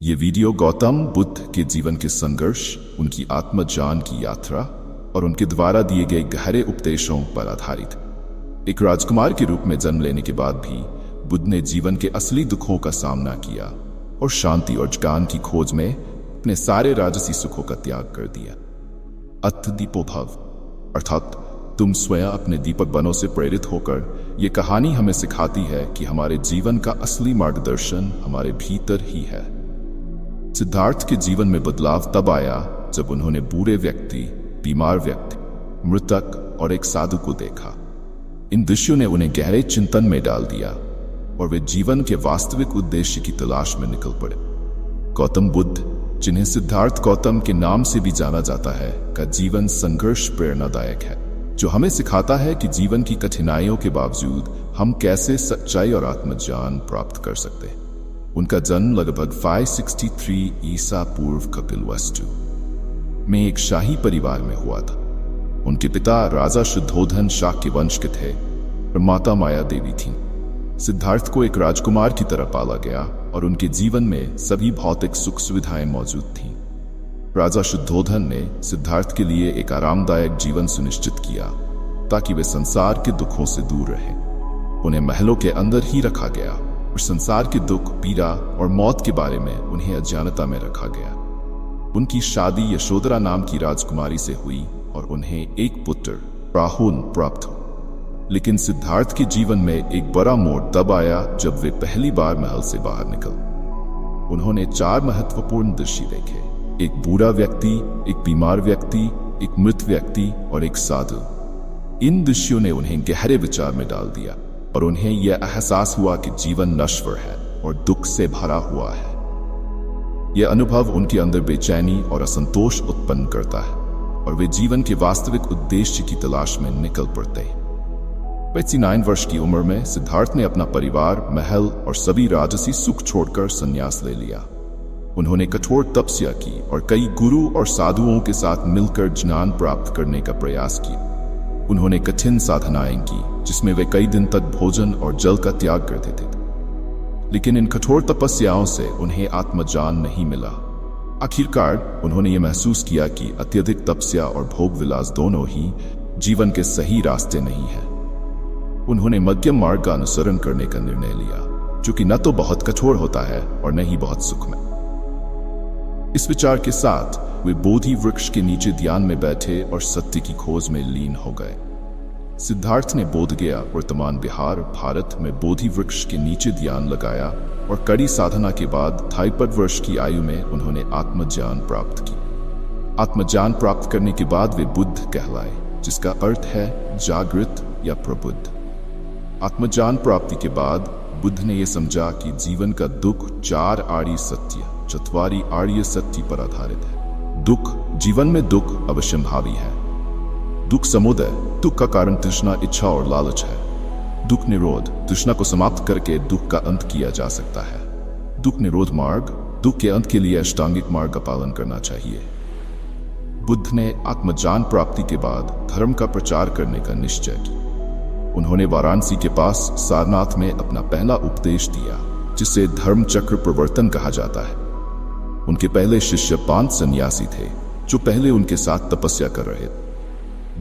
ये वीडियो गौतम बुद्ध के जीवन के संघर्ष, उनकी आत्मज्ञान की यात्रा और उनके द्वारा दिए गए गहरे उपदेशों पर आधारित है। एक राजकुमार के रूप में जन्म लेने के बाद भी बुद्ध ने जीवन के असली दुखों का सामना किया और शांति और ज्ञान की खोज में अपने सारे राजसी सुखों का त्याग कर दिया। अथ दीपो भव, अर्थात तुम स्वयं अपने दीपक बनों से प्रेरित होकर ये कहानी हमें सिखाती है कि हमारे जीवन का असली मार्गदर्शन हमारे भीतर ही है। सिद्धार्थ के जीवन में बदलाव तब आया जब उन्होंने बुरे व्यक्ति, बीमार व्यक्ति, मृतक और एक साधु को देखा। इन दृश्यों ने उन्हें गहरे चिंतन में डाल दिया और वे जीवन के वास्तविक उद्देश्य की तलाश में निकल पड़े। गौतम बुद्ध, जिन्हें सिद्धार्थ गौतम के नाम से भी जाना जाता है, का जीवन संघर्ष प्रेरणादायक है, जो हमें सिखाता है कि जीवन की कठिनाइयों के बावजूद हम कैसे सच्चाई और आत्मज्ञान प्राप्त कर सकते हैं। उनका जन्म लगभग 563 ईसा पूर्व कपिलवस्तु में एक शाही परिवार में हुआ था। उनके पिता राजा शुद्धोधन शाक्य वंश के थे और माता माया देवी थीं। सिद्धार्थ को एक राजकुमार की तरह पाला गया और उनके जीवन में सभी भौतिक सुख सुविधाएं मौजूद थीं। राजा शुद्धोधन ने सिद्धार्थ के लिए एक आरामदायक जीवन सुनिश्चित किया ताकि वे संसार के दुखों से दूर रहें। उन्हें महलों के अंदर ही रखा गया और संसार के दुख, पीड़ा और मौत के बारे में उन्हें अज्ञानता में रखा गया। उनकी शादी यशोधरा नाम की राजकुमारी से हुई और उन्हें एक पुत्र राहुल प्राप्त हुआ। लेकिन सिद्धार्थ के जीवन में एक बड़ा मोड़ तब आया जब वे पहली बार महल से बाहर निकले। उन्होंने 4 महत्वपूर्ण दृश्य देखे: एक बूढ़ा व्यक्ति, एक बीमार व्यक्ति, एक मृत व्यक्ति और एक साधु। इन दृश्यों ने उन्हें गहरे विचार में डाल दिया और उन्हें यह एहसास हुआ कि जीवन नश्वर है और दुख से भरा हुआ है। यह अनुभव उनके अंदर बेचैनी और असंतोष उत्पन्न करता है और वे जीवन के वास्तविक उद्देश्य की तलाश में निकल पड़ते हैं। 59 वर्ष की उम्र में सिद्धार्थ ने अपना परिवार, महल और सभी राजसी सुख छोड़कर संन्यास ले लिया। उन्होंने कठोर तपस्या की और कई गुरु और साधुओं के साथ मिलकर ज्ञान प्राप्त करने का प्रयास किया। उन्होंने कठिन साधनाएं की जिसमें वे कई दिन तक भोजन और जल का त्याग करते थे। लेकिन इन कठोर तपस्याओं से उन्हें आत्मज्ञान नहीं मिला। आखिरकार उन्होंने ये महसूस किया कि अत्यधिक तपस्या और भोग विलास दोनों ही जीवन के सही रास्ते नहीं हैं। उन्होंने मध्यम मार्ग का अनुसरण करने का निर्णय लिया, जो कि न तो बहुत कठोर होता है और न ही बहुत सुखमय। इस विचार के साथ वे बोधि वृक्ष के नीचे ध्यान में बैठे और सत्य की खोज में लीन हो गए। सिद्धार्थ ने बोधगया, वर्तमान बिहार, भारत में बोधि वृक्ष के नीचे ध्यान लगाया और कड़ी साधना के बाद 53 वर्ष की आयु में उन्होंने आत्मज्ञान प्राप्त की। आत्मज्ञान प्राप्त करने के बाद वे बुद्ध कहलाए, जिसका अर्थ है जागृत या प्रबुद्ध। आत्मज्ञान प्राप्ति के बाद बुद्ध ने यह समझा कि जीवन का दुख 4 आर्य सत्य, चत्वारि आर्य सत्य पर आधारित है। दुख, जीवन में दुख अवश्यंभावी है। दुख समुदय, दुख का कारण तृष्णा, इच्छा और लालच है। दुख निरोध, तृष्णा को समाप्त करके दुख का अंत किया जा सकता है। दुख निरोध मार्ग, दुख के अंत के लिए अष्टांगिक मार्ग का पालन करना चाहिए। बुद्ध ने आत्मज्ञान प्राप्ति के बाद धर्म का प्रचार करने का निश्चय किया। उन्होंने वाराणसी के पास सारनाथ में अपना पहला उपदेश दिया, जिसे धर्म चक्र प्रवर्तन कहा जाता है। उनके पहले शिष्य 5 सन्यासी थे जो पहले उनके साथ तपस्या कर रहे थे।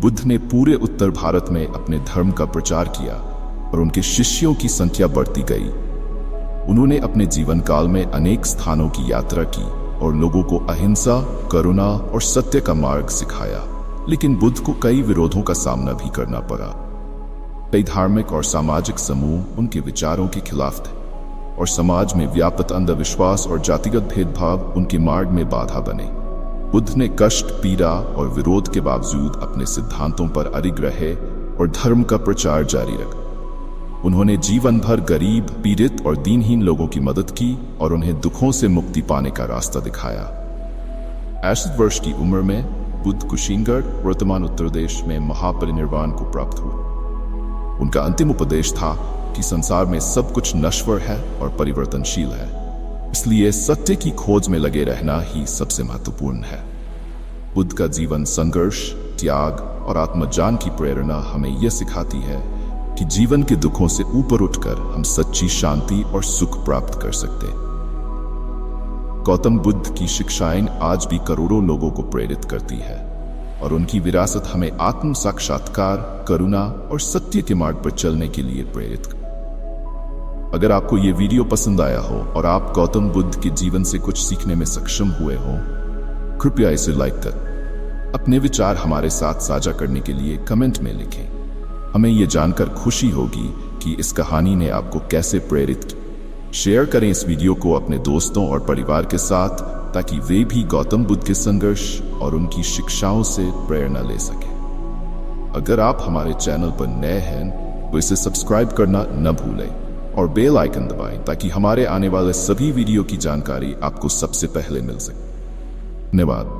बुद्ध ने पूरे उत्तर भारत में अपने धर्म का प्रचार किया और उनके शिष्यों की संख्या बढ़ती गई। उन्होंने अपने जीवन काल में अनेक स्थानों की यात्रा की और लोगों को अहिंसा, करुणा और सत्य का मार्ग सिखाया। लेकिन बुद्ध को कई विरोधों का सामना भी करना पड़ा। कई धार्मिक और सामाजिक समूह उनके विचारों के खिलाफ थे और समाज में व्याप्त अंधविश्वास और जातिगत भेदभाव उनके मार्ग में बाधा बने। बुद्ध ने कष्ट, पीड़ा और विरोध के बावजूद अपने सिद्धांतों पर अडिग रहे और धर्म का प्रचार जारी रखा। उन्होंने जीवन भर गरीब, पीड़ित और दीनहीन लोगों की मदद की और उन्हें दुखों से मुक्ति पाने का रास्ता दिखाया। 61 वर्ष की उम्र में बुद्ध कुशीनगढ़, वर्तमान उत्तर प्रदेश में महापरिनिर्वाण को प्राप्त हुए। उनका अंतिम उपदेश था कि संसार में सब कुछ नश्वर है और परिवर्तनशील है, इसलिए सत्य की खोज में लगे रहना ही सबसे महत्वपूर्ण है। बुद्ध का जीवन संघर्ष, त्याग और आत्मज्ञान की प्रेरणा हमें यह सिखाती है कि जीवन के दुखों से ऊपर उठकर हम सच्ची शांति और सुख प्राप्त कर सकते हैं। गौतम बुद्ध की शिक्षाएं आज भी करोड़ों लोगों को प्रेरित करती है और उनकी विरासत हमें आत्म साक्षात्कार, करुणा और सत्य के मार्ग पर चलने के लिए प्रेरित करती है। अगर आपको ये वीडियो पसंद आया हो और आप गौतम बुद्ध के जीवन से कुछ सीखने में सक्षम हुए हो, कृपया इसे लाइक कर अपने विचार हमारे साथ साझा करने के लिए कमेंट में लिखें। हमें ये जानकर खुशी होगी कि इस कहानी ने आपको कैसे प्रेरित किया। शेयर करें इस वीडियो को अपने दोस्तों और परिवार के साथ ताकि वे भी गौतम बुद्ध के संघर्ष और उनकी शिक्षाओं से प्रेरणा ले सकें। अगर आप हमारे चैनल पर नए हैं तो इसे सब्सक्राइब करना न भूलें और बेल आइकन दबाएं ताकि हमारे आने वाले सभी वीडियो की जानकारी आपको सबसे पहले मिल सके। धन्यवाद।